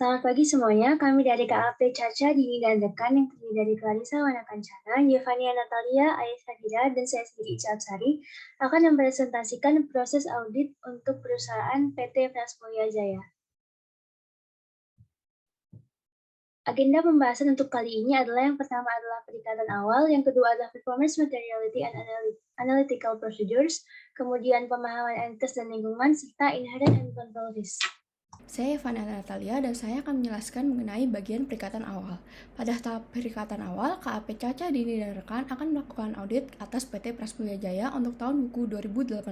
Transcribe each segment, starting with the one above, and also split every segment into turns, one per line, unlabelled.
Selamat pagi semuanya, kami dari KAP Caca, Dini dan Rekan yang terdiri dari Clarissa Wanakancana, Yevania Natalia, Aisyah Dira, dan saya sendiri Ica Absari akan mempresentasikan proses audit untuk perusahaan PT Prasmulya Jaya. Agenda pembahasan untuk kali ini adalah yang pertama adalah perikatan awal, yang kedua adalah performance materiality and analytical procedures, kemudian pemahaman entitas dan lingkungan, serta inherent and control risk.
Saya Yevania Natalia dan saya akan menjelaskan mengenai bagian perikatan awal. Pada tahap perikatan awal, KAP Caca, Dini dan Rekan akan melakukan audit atas PT Prasmulya Jaya untuk tahun buku 2018.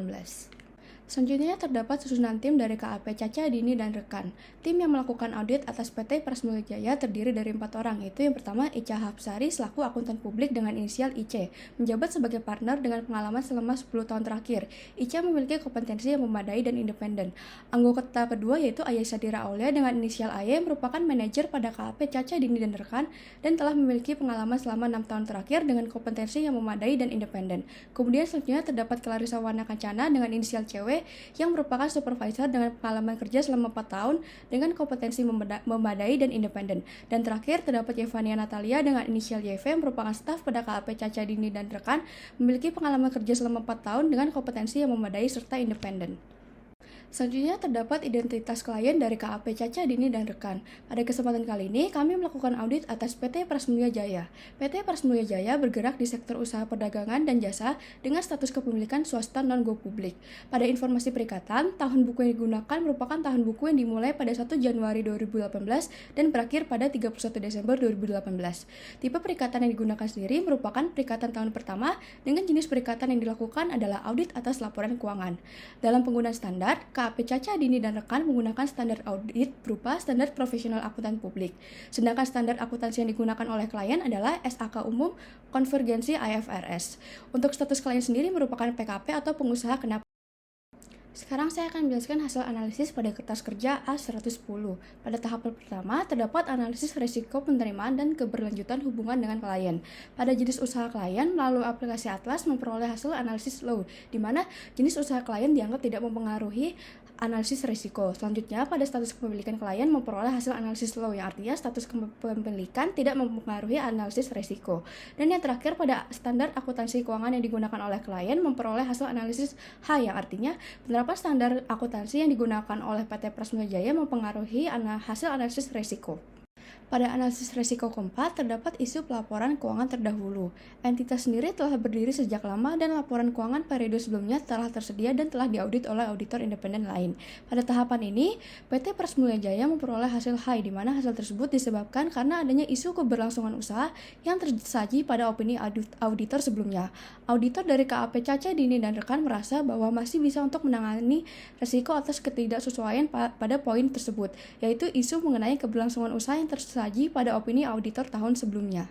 Selanjutnya terdapat susunan tim dari KAP Caca, Dini, dan Rekan. Tim yang melakukan audit atas PT Prasmulya Jaya terdiri dari 4 orang, yaitu yang pertama Ica Hapsari selaku akuntan publik dengan inisial IC, menjabat sebagai partner dengan pengalaman selama 10 tahun terakhir. Ica memiliki kompetensi yang memadai dan independen. Anggota kedua yaitu Aisyah Dira Aulia dengan inisial AY merupakan manajer pada KAP Caca, Dini, dan Rekan dan telah memiliki pengalaman selama 6 tahun terakhir dengan kompetensi yang memadai dan independen. Kemudian selanjutnya terdapat Clarissa Wanakancana dengan inisial CW yang merupakan supervisor dengan pengalaman kerja selama 4 tahun dengan kompetensi memadai dan independen. Dan terakhir terdapat Yevania Natalia dengan inisial YV merupakan staf pada KAP Caca, Dini, dan Rekan, memiliki pengalaman kerja selama 4 tahun dengan kompetensi yang memadai serta independen. Selanjutnya terdapat identitas klien dari KAP Caca, Dini, dan Rekan. Pada kesempatan kali ini, kami melakukan audit atas PT Prasmulya Jaya. PT Prasmulya Jaya bergerak di sektor usaha perdagangan dan jasa dengan status kepemilikan swasta non-go publik. Pada informasi perikatan, tahun buku yang digunakan merupakan tahun buku yang dimulai pada 1 Januari 2018 dan berakhir pada 31 Desember 2018. Tipe perikatan yang digunakan sendiri merupakan perikatan tahun pertama dengan jenis perikatan yang dilakukan adalah audit atas laporan keuangan. Dalam penggunaan standar, KAP Caca, Dini, dan Rekan menggunakan standar audit berupa standar profesional akuntan publik. Sedangkan standar akuntansi yang digunakan oleh klien adalah SAK umum konvergensi IFRS. Untuk status klien sendiri merupakan PKP atau pengusaha kena. Sekarang saya akan menjelaskan hasil analisis pada kertas kerja A110. Pada tahap pertama, terdapat analisis risiko penerimaan dan keberlanjutan hubungan dengan klien. Pada jenis usaha klien, melalui aplikasi Atlas memperoleh hasil analisis low, di mana jenis usaha klien dianggap tidak mempengaruhi analisis risiko. Selanjutnya, pada status kepemilikan klien memperoleh hasil analisis low, yang artinya status kepemilikan tidak mempengaruhi analisis risiko. Dan yang terakhir, pada standar akuntansi keuangan yang digunakan oleh klien memperoleh hasil analisis high, yang artinya penerapan standar akuntansi yang digunakan oleh PT Prasmulya Jaya mempengaruhi hasil analisis risiko. Pada analisis risiko keempat, terdapat isu pelaporan keuangan terdahulu. Entitas sendiri telah berdiri sejak lama dan laporan keuangan periode sebelumnya telah tersedia dan telah diaudit oleh auditor independen lain. Pada tahapan ini, PT Prasmulya Jaya memperoleh hasil high, di mana hasil tersebut disebabkan karena adanya isu keberlangsungan usaha yang tersaji pada opini auditor sebelumnya. Auditor dari KAP Caca, Dini, dan Rekan merasa bahwa masih bisa untuk menangani risiko atas ketidaksesuaian pada poin tersebut, yaitu isu mengenai keberlangsungan usaha yang tersaji pada opini auditor tahun sebelumnya.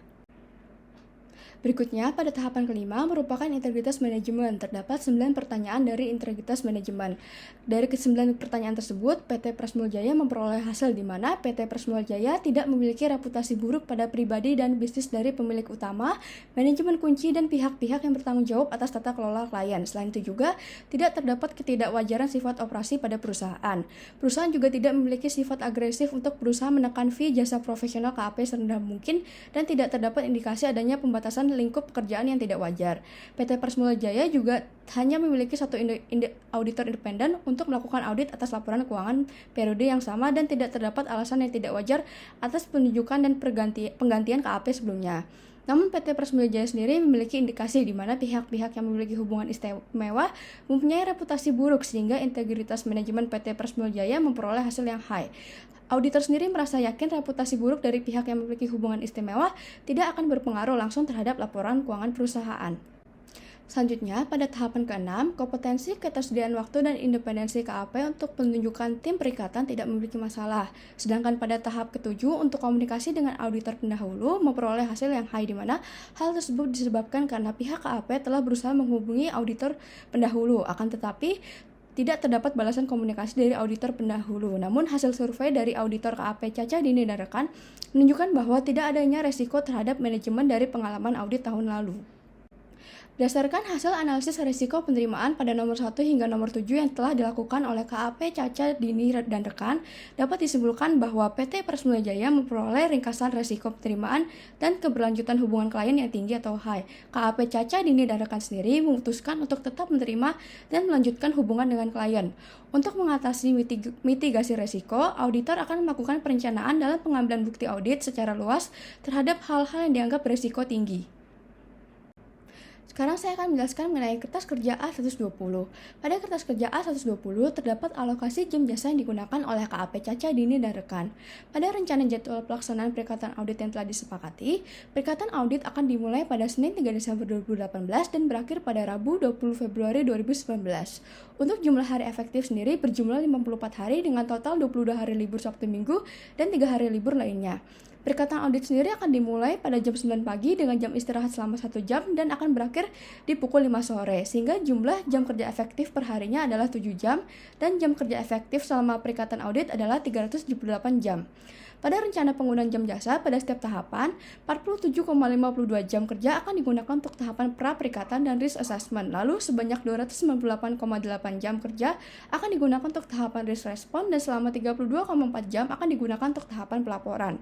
Berikutnya, pada tahapan kelima merupakan integritas manajemen. Terdapat 9 pertanyaan dari integritas manajemen. Dari ke-9 pertanyaan tersebut, PT Prasmulya Jaya memperoleh hasil di mana PT Prasmulya Jaya tidak memiliki reputasi buruk pada pribadi dan bisnis dari pemilik utama, manajemen kunci, dan pihak-pihak yang bertanggung jawab atas tata kelola klien. Selain itu juga, tidak terdapat ketidakwajaran sifat operasi pada perusahaan. Perusahaan juga tidak memiliki sifat agresif untuk berusaha menekan fee jasa profesional KAP serendah mungkin dan tidak terdapat indikasi adanya pembatasan lingkup pekerjaan yang tidak wajar. PT Prasmulya Jaya juga hanya memiliki satu auditor independen untuk melakukan audit atas laporan keuangan periode yang sama dan tidak terdapat alasan yang tidak wajar atas penunjukan dan penggantian KAP sebelumnya. Namun PT Prasmulya Jaya sendiri memiliki indikasi di mana pihak-pihak yang memiliki hubungan istimewa mempunyai reputasi buruk sehingga integritas manajemen PT Prasmulya Jaya memperoleh hasil yang high. Auditor sendiri merasa yakin reputasi buruk dari pihak yang memiliki hubungan istimewa tidak akan berpengaruh langsung terhadap laporan keuangan perusahaan. Selanjutnya, pada tahapan ke-6, kompetensi, ketersediaan waktu, dan independensi KAP untuk penunjukan tim perikatan tidak memiliki masalah. Sedangkan pada tahap ke-7, untuk komunikasi dengan auditor pendahulu memperoleh hasil yang high, di mana hal tersebut disebabkan karena pihak KAP telah berusaha menghubungi auditor pendahulu, akan tetapi tidak terdapat balasan komunikasi dari auditor pendahulu. Namun hasil survei dari auditor KAP Caca, Dini, dan Rekan menunjukkan bahwa tidak adanya resiko terhadap manajemen dari pengalaman audit tahun lalu. Berdasarkan hasil analisis risiko penerimaan pada nomor 1 hingga nomor 7 yang telah dilakukan oleh KAP, Caca, Dini, dan rekan, dapat disimpulkan bahwa PT Persmulia Jaya memperoleh ringkasan risiko penerimaan dan keberlanjutan hubungan klien yang tinggi atau high. KAP, Caca, Dini, dan rekan sendiri memutuskan untuk tetap menerima dan melanjutkan hubungan dengan klien. Untuk mengatasi mitigasi risiko, auditor akan melakukan perencanaan dalam pengambilan bukti audit secara luas terhadap hal-hal yang dianggap berisiko tinggi. Sekarang saya akan menjelaskan mengenai kertas kerja A120. Pada kertas kerja A120 terdapat alokasi jam jasa yang digunakan oleh KAP, Caca, Dini, dan rekan. Pada rencana jadwal pelaksanaan perikatan audit yang telah disepakati, perikatan audit akan dimulai pada Senin 3 Desember 2018 dan berakhir pada Rabu 20 Februari 2019. Untuk jumlah hari efektif sendiri berjumlah 54 hari dengan total 22 hari libur Sabtu Minggu dan 3 hari libur lainnya. Perikatan audit sendiri akan dimulai pada jam 9 pagi dengan jam istirahat selama 1 jam dan akan berakhir di pukul 5 sore, sehingga jumlah jam kerja efektif per harinya adalah 7 jam dan jam kerja efektif selama perikatan audit adalah 378 jam. Pada rencana penggunaan jam jasa pada setiap tahapan, 47,52 jam kerja akan digunakan untuk tahapan pra-perikatan dan risk assessment, lalu sebanyak 298,8 jam kerja akan digunakan untuk tahapan risk response dan selama 32,4 jam akan digunakan untuk tahapan pelaporan.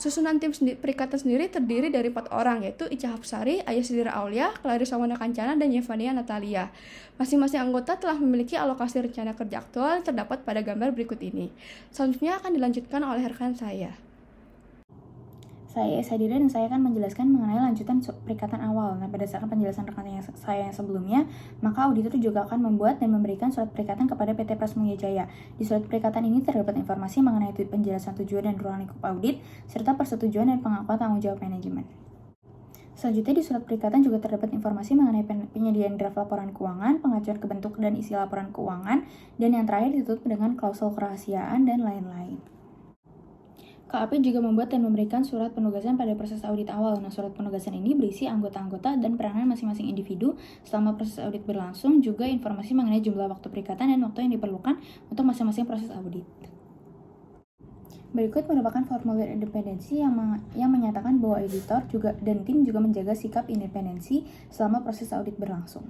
Susunan tim perikatan sendiri terdiri dari 4 orang, yaitu Ica Hapsari, Ayasdira Aulia, Clarissa Wana Kancana, dan Yevania Natalia. Masing-masing anggota telah memiliki alokasi rencana kerja aktual yang terdapat pada gambar berikut ini. Selanjutnya akan dilanjutkan oleh rekan saya.
Saya Esa Dira dan saya akan menjelaskan mengenai lanjutan perikatan awal. Nah, berdasarkan penjelasan rekan saya yang sebelumnya, maka auditor juga akan membuat dan memberikan surat perikatan kepada PT Persmulia Jaya. Di surat perikatan ini terdapat informasi mengenai penjelasan tujuan dan ruang lingkup audit, serta persetujuan dan pengakuan tanggung jawab manajemen. Selanjutnya di surat perikatan juga terdapat informasi mengenai penyediaan draft laporan keuangan, pengajuan ke bentuk dan isi laporan keuangan, dan yang terakhir ditutup dengan klausul kerahasiaan dan lain-lain. KAP juga membuat dan memberikan surat penugasan pada proses audit awal. Nah, surat penugasan ini berisi anggota-anggota dan peranan masing-masing individu selama proses audit berlangsung, juga informasi mengenai jumlah waktu perikatan dan waktu yang diperlukan untuk masing-masing proses audit. Berikut merupakan formulir independensi yang menyatakan bahwa editor juga dan tim juga menjaga sikap independensi selama proses audit berlangsung.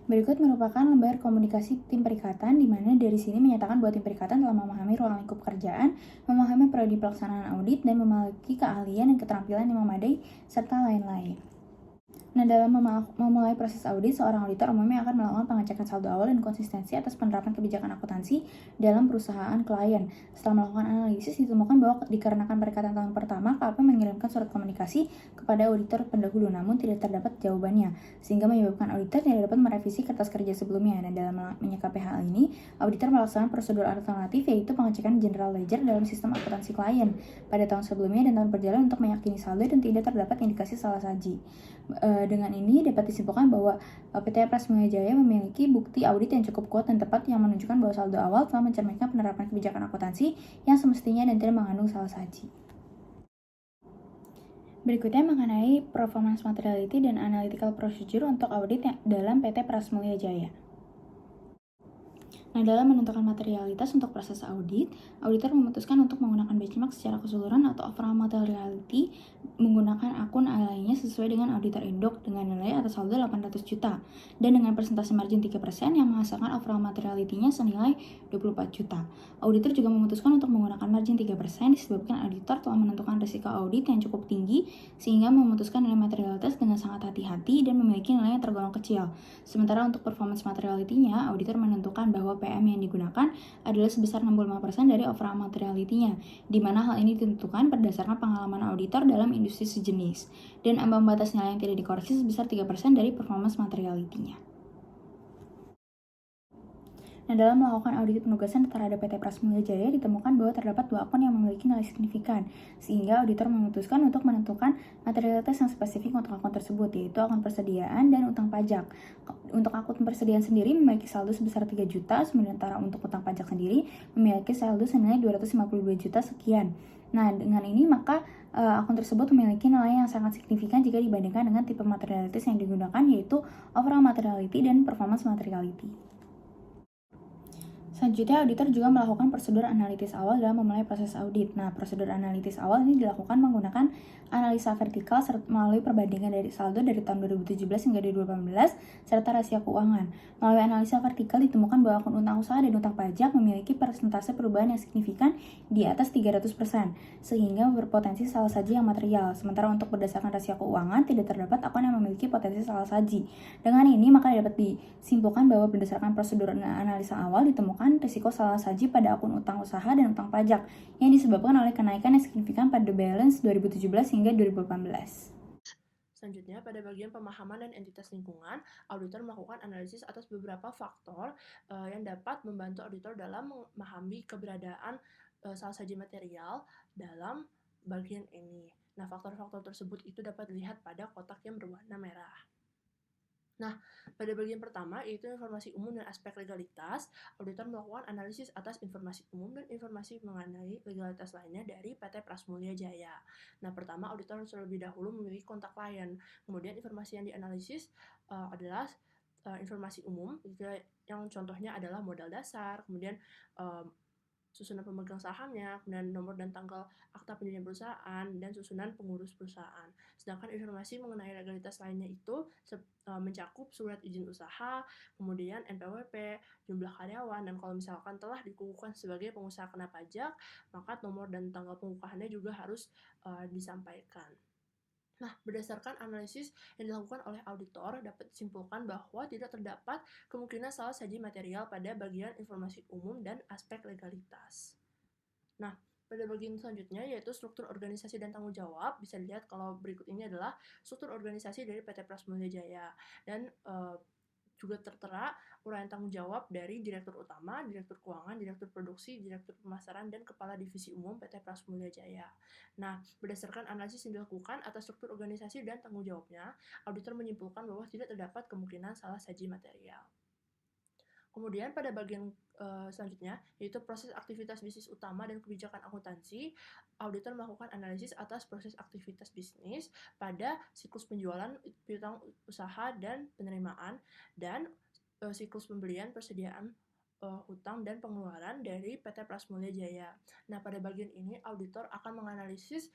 Berikut merupakan lembar komunikasi tim perikatan, di mana dari sini menyatakan bahwa tim perikatan telah memahami ruang lingkup kerjaan, memahami periode pelaksanaan audit, dan memiliki keahlian dan keterampilan yang memadai, serta lain-lain. Nah, dalam memulai proses audit, seorang auditor umumnya akan melakukan pengecekan saldo awal dan konsistensi atas penerapan kebijakan akuntansi dalam perusahaan klien. Setelah melakukan analisis, ditemukan bahwa dikarenakan perikatan tahun pertama, KAP mengirimkan surat komunikasi kepada auditor pendahulu, namun tidak terdapat jawabannya, sehingga menyebabkan auditor tidak dapat merevisi kertas kerja sebelumnya. Dan dalam menyikapi hal ini, auditor melaksanakan prosedur alternatif, yaitu pengecekan general ledger dalam sistem akuntansi klien pada tahun sebelumnya dan tahun berjalan untuk meyakini saldo dan tidak terdapat indikasi salah saji. Dengan ini dapat disimpulkan bahwa PT Persmulia Jaya memiliki bukti audit yang cukup kuat dan tepat yang menunjukkan bahwa saldo awal telah mencerminkan penerapan kebijakan akuntansi yang semestinya dan tidak mengandung salah saji. Berikutnya mengenai performance materiality dan analytical procedure untuk audit dalam PT Persmulia Jaya. Nah, dalam menentukan materialitas untuk proses audit, auditor memutuskan untuk menggunakan benchmark secara keseluruhan atau overall materiality menggunakan akun lainnya sesuai dengan auditor induk dengan nilai atau saldo 800 juta dan dengan persentase margin 3% yang menghasilkan overall materiality-nya senilai 24 juta. Auditor juga memutuskan untuk menggunakan margin 3% disebabkan auditor telah menentukan risiko audit yang cukup tinggi sehingga memutuskan nilai materialitas dengan sangat hati-hati dan memiliki nilai yang tergolong kecil. Sementara untuk performance materiality-nya, auditor menentukan bahwa PM yang digunakan adalah sebesar 65% dari overall materiality-nya, di mana hal ini ditentukan berdasarkan pengalaman auditor dalam industri sejenis, dan ambang batas nilai yang tidak dikoreksi sebesar 3% dari performance materiality-nya. Nah, dalam melakukan audit penugasan terhadap PT Persmulia Jaya ditemukan bahwa terdapat 2 akun yang memiliki nilai signifikan, sehingga auditor memutuskan untuk menentukan materialitas yang spesifik untuk akun tersebut, yaitu akun persediaan dan utang pajak. Untuk akun persediaan sendiri memiliki saldo sebesar 3 juta, sementara untuk utang pajak sendiri memiliki saldo senilai 252 juta sekian. Nah, dengan ini maka akun tersebut memiliki nilai yang sangat signifikan jika dibandingkan dengan tipe materialitas yang digunakan, yaitu overall materiality dan performance materiality. Selanjutnya, auditor juga melakukan prosedur analitis awal dalam memulai proses audit. Nah, prosedur analitis awal ini dilakukan menggunakan analisa vertikal melalui perbandingan dari saldo dari tahun 2017 hingga 2018 serta rasio keuangan. Melalui analisa vertikal ditemukan bahwa akun utang usaha dan utang pajak memiliki persentase perubahan yang signifikan di atas 300%, sehingga berpotensi salah saji yang material. Sementara untuk berdasarkan rasio keuangan, tidak terdapat akun yang memiliki potensi salah saji. Dengan ini, maka dapat disimpulkan bahwa berdasarkan prosedur analisa awal ditemukan risiko salah saji pada akun utang usaha dan utang pajak yang disebabkan oleh kenaikan yang signifikan pada balance 2017 hingga 2018.
Selanjutnya, pada bagian pemahaman dan entitas lingkungan, auditor melakukan analisis atas beberapa faktor yang dapat membantu auditor dalam memahami keberadaan salah saji material dalam bagian ini. Nah, faktor-faktor tersebut itu dapat dilihat pada kotak yang berwarna merah. Nah, pada bagian pertama, yaitu informasi umum dan aspek legalitas, auditor melakukan analisis atas informasi umum dan informasi mengenai legalitas lainnya dari PT Prasmulya Jaya. Nah, pertama, auditor terlebih dahulu memiliki kontak klien. Kemudian, informasi yang dianalisis adalah informasi umum, yang contohnya adalah modal dasar, kemudian susunan pemegang sahamnya, kemudian nomor dan tanggal akta pendirian perusahaan, dan susunan pengurus perusahaan. Sedangkan informasi mengenai legalitas lainnya itu mencakup surat izin usaha, kemudian NPWP, jumlah karyawan, dan kalau misalkan telah dikukuhkan sebagai pengusaha kena pajak, maka nomor dan tanggal pengukuhannya juga harus disampaikan. Nah, berdasarkan analisis yang dilakukan oleh auditor, dapat disimpulkan bahwa tidak terdapat kemungkinan salah saji material pada bagian informasi umum dan aspek legalitas. Nah, pada bagian selanjutnya yaitu struktur organisasi dan tanggung jawab. Bisa dilihat kalau berikut ini adalah struktur organisasi dari PT Prasmulya Jaya. Dan juga tertera uraian tanggung jawab dari Direktur Utama, Direktur Keuangan, Direktur Produksi, Direktur Pemasaran, dan Kepala Divisi Umum PT Prasmulya Jaya. Nah, berdasarkan analisis yang dilakukan atas struktur organisasi dan tanggung jawabnya, auditor menyimpulkan bahwa tidak terdapat kemungkinan salah saji material. Kemudian pada bagian selanjutnya, yaitu proses aktivitas bisnis utama dan kebijakan akuntansi, auditor melakukan analisis atas proses aktivitas bisnis pada siklus penjualan, piutang usaha dan penerimaan, dan siklus pembelian, persediaan hutang dan pengeluaran dari PT Prasmulya Jaya. Nah, pada bagian ini auditor akan menganalisis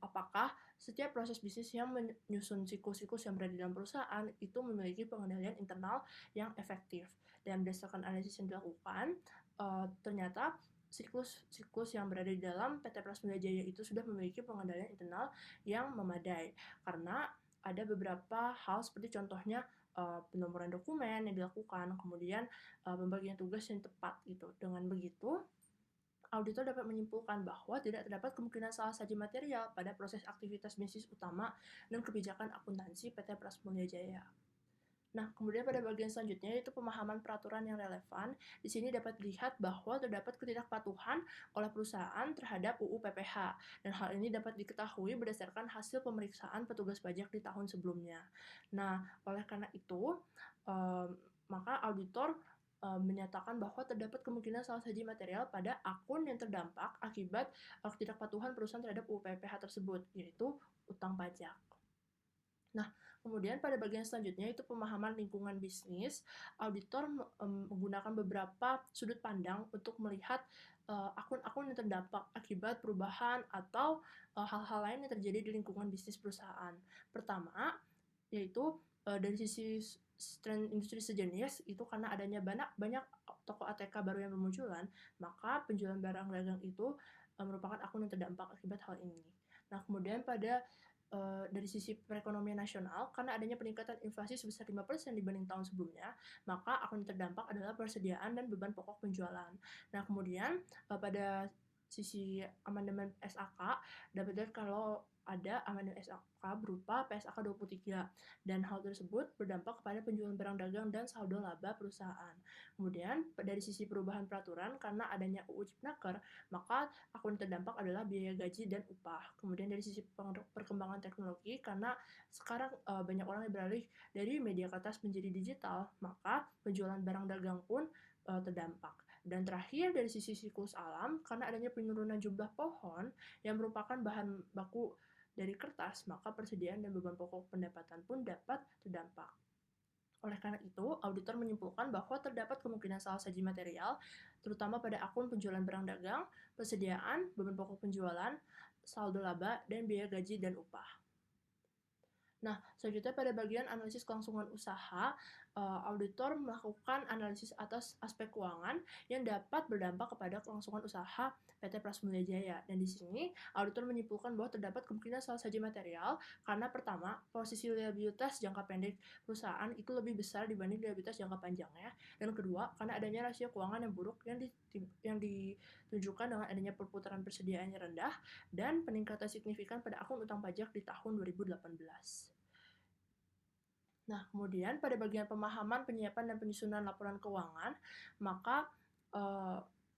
apakah setiap proses bisnis yang menyusun siklus-siklus yang berada di dalam perusahaan itu memiliki pengendalian internal yang efektif. Dan berdasarkan analisis yang dilakukan, ternyata siklus yang berada di dalam PT Prasmulya Jaya itu sudah memiliki pengendalian internal yang memadai. Karena ada beberapa hal seperti contohnya penomoran dokumen yang dilakukan, kemudian pembagian tugas yang tepat gitu. Dengan begitu, auditor dapat menyimpulkan bahwa tidak terdapat kemungkinan salah saji material pada proses aktivitas bisnis utama dan kebijakan akuntansi PT Prasmulya Jaya. Nah, kemudian pada bagian selanjutnya yaitu pemahaman peraturan yang relevan. Di sini dapat dilihat bahwa terdapat ketidakpatuhan oleh perusahaan terhadap UU PPH, dan hal ini dapat diketahui berdasarkan hasil pemeriksaan petugas pajak di tahun sebelumnya. Nah, oleh karena itu, maka auditor menyatakan bahwa terdapat kemungkinan salah saji material pada akun yang terdampak akibat ketidakpatuhan perusahaan terhadap UU PPH tersebut, yaitu utang pajak. Nah, kemudian pada bagian selanjutnya itu pemahaman lingkungan bisnis. Auditor menggunakan beberapa sudut pandang untuk melihat akun-akun yang terdampak akibat perubahan atau hal-hal lain yang terjadi di lingkungan bisnis perusahaan. Pertama, yaitu dari sisi tren industri sejenis itu karena adanya banyak toko ATK baru yang bermunculan, maka penjualan barang dagang itu merupakan akun yang terdampak akibat hal ini. Nah, kemudian pada dari sisi perekonomian nasional, karena adanya peningkatan inflasi sebesar 5% dibanding tahun sebelumnya, maka akun terdampak adalah persediaan dan beban pokok penjualan. Nah, kemudian pada sisi amandemen SAK, dapat dilihat kalau ada amandemen SAK berupa PSAK 23, dan hal tersebut berdampak kepada penjualan barang dagang dan saldo laba perusahaan. Kemudian, dari sisi perubahan peraturan, karena adanya UU Cipnaker, maka akun terdampak adalah biaya gaji dan upah. Kemudian dari sisi perkembangan teknologi, karena sekarang banyak orang yang beralih dari media kertas menjadi digital, maka penjualan barang dagang pun terdampak. Dan terakhir dari sisi siklus alam, karena adanya penurunan jumlah pohon yang merupakan bahan baku dari kertas, maka persediaan dan beban pokok pendapatan pun dapat terdampak.
Oleh karena itu, auditor menyimpulkan bahwa terdapat kemungkinan salah saji material, terutama pada akun penjualan barang dagang, persediaan, beban pokok penjualan, saldo laba, dan biaya gaji dan upah. Nah, selanjutnya pada bagian analisis kelangsungan usaha, auditor melakukan analisis atas aspek keuangan yang dapat berdampak kepada kelangsungan usaha PT Prasmulia Jaya. Dan di sini, auditor menyimpulkan bahwa terdapat kemungkinan salah saji material karena pertama, posisi liabilitas jangka pendek perusahaan itu lebih besar dibanding liabilitas jangka panjangnya. Dan kedua, karena adanya rasio keuangan yang buruk yang ditunjukkan dengan adanya perputaran persediaan yang rendah dan peningkatan signifikan pada akun utang pajak di tahun 2018. Nah, kemudian pada bagian pemahaman, penyiapan, dan penyusunan laporan keuangan, maka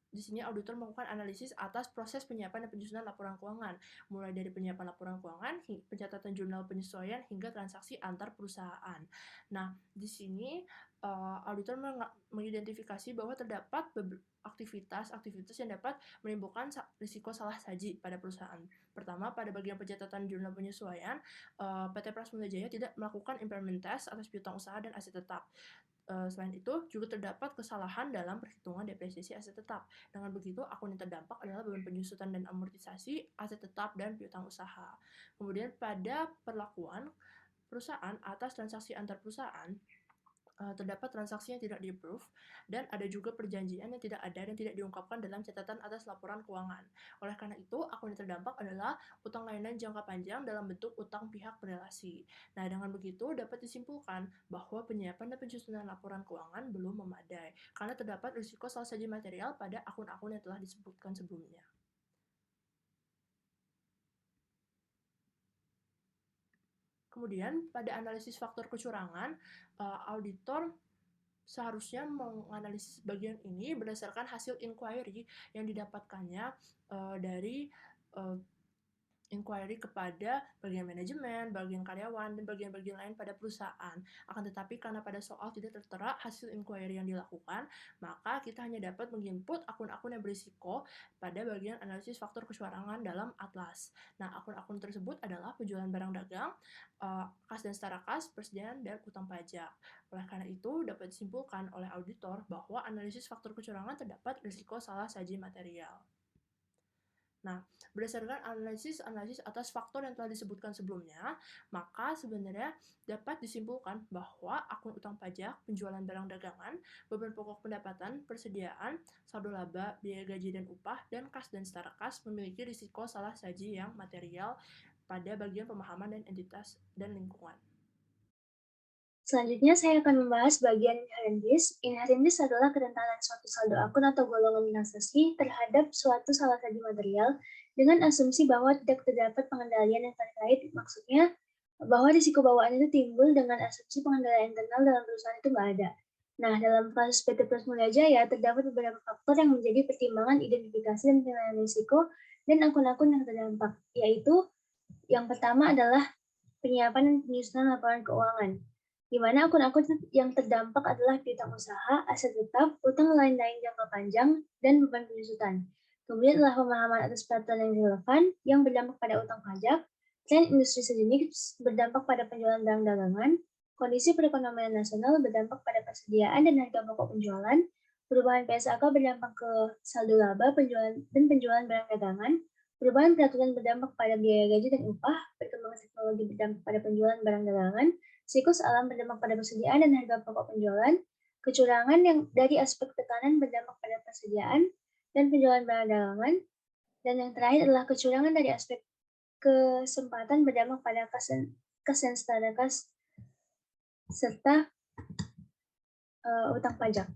di sini auditor melakukan analisis atas proses penyiapan dan penyusunan laporan keuangan, mulai dari penyiapan laporan keuangan, pencatatan jurnal penyesuaian, hingga transaksi antar perusahaan. Nah, di sini auditor mengidentifikasi bahwa terdapat aktivitas yang dapat menimbulkan risiko salah saji pada perusahaan. Pertama, pada bagian pencatatan jurnal penyesuaian, PT Prasmulia Jaya tidak melakukan impairment test atas piutang usaha dan aset tetap. Selain itu, juga terdapat kesalahan dalam perhitungan depresiasi aset tetap. Dengan begitu, akun yang terdampak adalah beban penyusutan dan amortisasi aset tetap dan piutang usaha. Kemudian, pada perlakuan perusahaan atas transaksi antar perusahaan, terdapat transaksi yang tidak di-approve, dan ada juga perjanjian yang tidak ada dan tidak diungkapkan dalam catatan atas laporan keuangan. Oleh karena itu, akun yang terdampak adalah utang layanan jangka panjang dalam bentuk utang pihak berelasi. Nah, dengan begitu dapat disimpulkan bahwa penyiapan dan penyusunan laporan keuangan belum memadai, karena terdapat risiko salah saji material pada akun-akun yang telah disebutkan sebelumnya. Kemudian, pada analisis faktor kecurangan, auditor seharusnya menganalisis bagian ini berdasarkan hasil inquiry yang didapatkannya dari inquiry kepada bagian manajemen, bagian karyawan, dan bagian-bagian lain pada perusahaan. Akan tetapi karena pada soal tidak tertera hasil inquiry yang dilakukan, maka kita hanya dapat menginput akun-akun yang berisiko pada bagian analisis faktor kecurangan dalam atlas. Nah, akun-akun tersebut adalah penjualan barang dagang, kas dan setara kas, persediaan, dan utang pajak. Oleh karena itu, dapat disimpulkan oleh auditor bahwa analisis faktor kecurangan terdapat risiko salah saji material. Nah, berdasarkan analisis atas faktor yang telah disebutkan sebelumnya, maka sebenarnya dapat disimpulkan bahwa akun utang pajak, penjualan barang dagangan, beban pokok pendapatan, persediaan, saldo laba, biaya gaji dan upah, dan kas dan setara kas memiliki risiko salah saji yang material pada bagian pemahaman dan entitas dan lingkungan.
Selanjutnya, saya akan membahas bagian inherent risk. Inherent risk adalah kerentanan suatu saldo akun atau golongan transaksi terhadap suatu salah saji material dengan asumsi bahwa tidak terdapat pengendalian yang terkait. Maksudnya, bahwa risiko bawaan itu timbul dengan asumsi pengendalian internal dalam perusahaan itu nggak ada. Nah, dalam kasus PT Prasmulia Jaya, terdapat beberapa faktor yang menjadi pertimbangan identifikasi dan penilaian risiko dan akun-akun yang terdampak, yaitu yang pertama adalah penyiapan dan penyusunan laporan keuangan, di mana akun-akun yang terdampak adalah piutang usaha, aset tetap, utang lain-lain jangka panjang, dan beban penyusutan. Kemudian adalah pemahaman atas peraturan yang relevan yang berdampak pada utang pajak, tren industri sejenis berdampak pada penjualan barang dagangan, kondisi perekonomian nasional berdampak pada persediaan dan harga pokok penjualan, perubahan PSAK berdampak ke saldo laba penjualan barang dagangan, perubahan peraturan berdampak pada biaya gaji dan upah, perkembangan teknologi berdampak pada penjualan barang dagangan, siklus alam berdampak pada persediaan dan harga pokok penjualan, kecurangan yang dari aspek tekanan berdampak pada persediaan dan penjualan barang dagangan, dan yang terakhir adalah kecurangan dari aspek kesempatan berdampak pada kas dan setara kas serta utang pajak.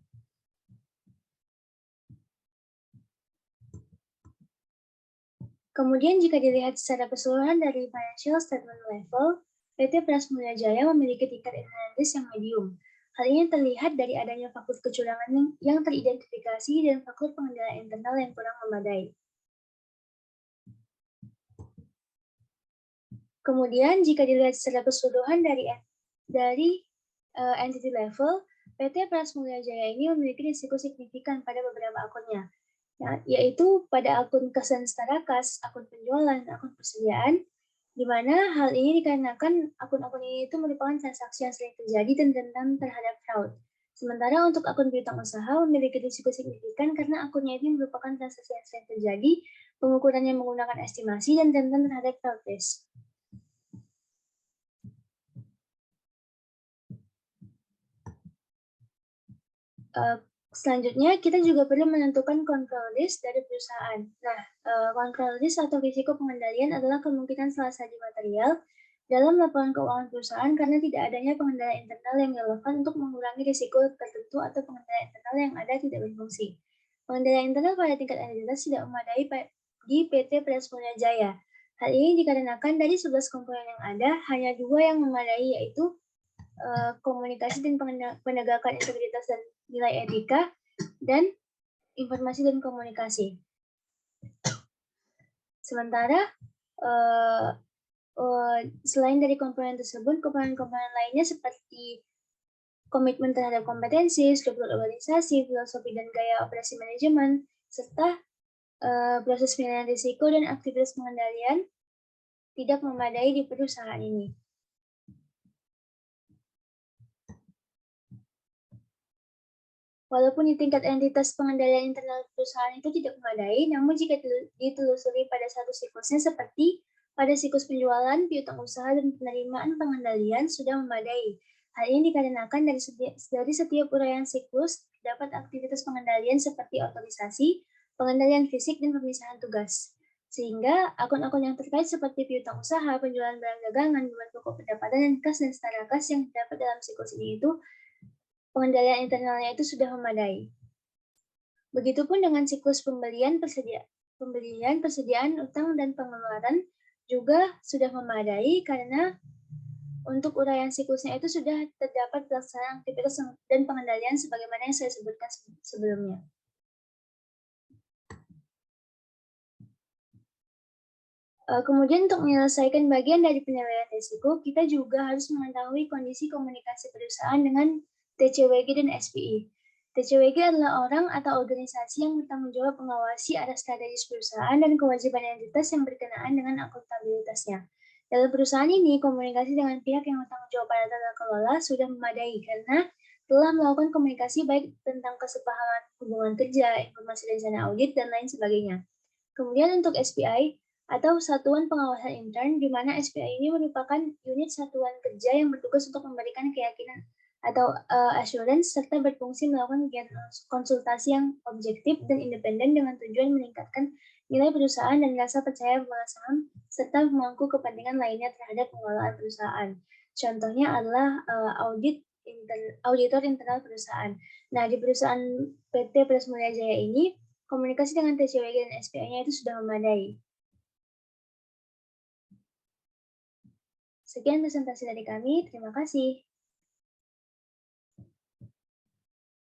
Kemudian jika dilihat secara keseluruhan dari financial statement level, PT Prasmulia Jaya memiliki tingkat inherent risk yang medium. Hal ini terlihat dari adanya faktor kecurangan yang teridentifikasi dan faktor pengendalian internal yang kurang memadai. Kemudian jika dilihat secara keseluruhan dari entity level, PT Prasmulia Jaya ini memiliki risiko signifikan pada beberapa akunnya, yaitu pada akun kas dan setara kas, akun penjualan, akun persediaan, di mana hal ini dikarenakan akun-akun ini itu merupakan transaksi yang sering terjadi dan rentan terhadap fraud. Sementara untuk akun piutang usaha memiliki risiko signifikan karena akunnya ini merupakan transaksi yang sering terjadi, pengukurannya menggunakan estimasi, dan rentan terhadap fraud risk. Selanjutnya, kita juga perlu menentukan control risk dari perusahaan. Nah, control risk atau risiko pengendalian adalah kemungkinan salah saji material dalam laporan keuangan perusahaan karena tidak adanya pengendalian internal yang relevan untuk mengurangi risiko tertentu atau pengendalian internal yang ada tidak berfungsi. Pengendalian internal pada tingkat entitas tidak memadai di PT Prasmulia Jaya. Hal ini dikarenakan dari 11 komponen yang ada, hanya 2 yang memadai, yaitu komunikasi dan penegakan integritas dan nilai etika, dan informasi dan komunikasi. Sementara selain dari komponen tersebut, komponen-komponen lainnya seperti komitmen terhadap kompetensi, struktur organisasi, filosofi dan gaya operasi manajemen, serta proses penilaian risiko dan aktivitas pengendalian tidak memadai di perusahaan ini. Walaupun di tingkat entitas pengendalian internal perusahaan itu tidak memadai, namun jika ditelusuri pada satu siklusnya seperti pada siklus penjualan, piutang usaha, dan penerimaan pengendalian sudah memadai. Hal ini dikarenakan dari setiap uraian siklus terdapat aktivitas pengendalian seperti otorisasi, pengendalian fisik, dan pemisahan tugas. Sehingga akun-akun yang terkait seperti piutang usaha, penjualan barang dagangan, beban pokok pendapatan, dan kas dan setara kas yang terdapat dalam siklus ini itu pengendalian internalnya itu sudah memadai. Begitupun dengan siklus pembelian, persediaan, utang, dan pengeluaran juga sudah memadai karena untuk uraian siklusnya itu sudah terdapat pelaksanaan aktivitas dan pengendalian sebagaimana yang saya sebutkan sebelumnya. Kemudian untuk menyelesaikan bagian dari penilaian risiko, kita juga harus mengetahui kondisi komunikasi perusahaan dengan TCWG dan SPI. TCWG adalah orang atau organisasi yang bertanggung jawab mengawasi arah strategis perusahaan dan kewajiban entitas yang berkenaan dengan akuntabilitasnya. Dalam perusahaan ini, komunikasi dengan pihak yang bertanggung jawab pada tata kelola sudah memadai karena telah melakukan komunikasi baik tentang kesepahaman hubungan kerja, informasi rencana audit, dan lain sebagainya. Kemudian untuk SPI, atau Satuan Pengawasan Intern, di mana SPI ini merupakan unit satuan kerja yang bertugas untuk memberikan keyakinan atau assurance serta berfungsi melakukan kegiatan konsultasi yang objektif dan independen dengan tujuan meningkatkan nilai perusahaan dan rasa percaya pemegang saham serta memangku kepentingan lainnya terhadap pengelolaan perusahaan. Contohnya adalah auditor internal perusahaan. Nah, di perusahaan PT Prasmulia Jaya ini, komunikasi dengan TCWG dan SPI-nya itu sudah memadai. Sekian presentasi dari kami, terima kasih.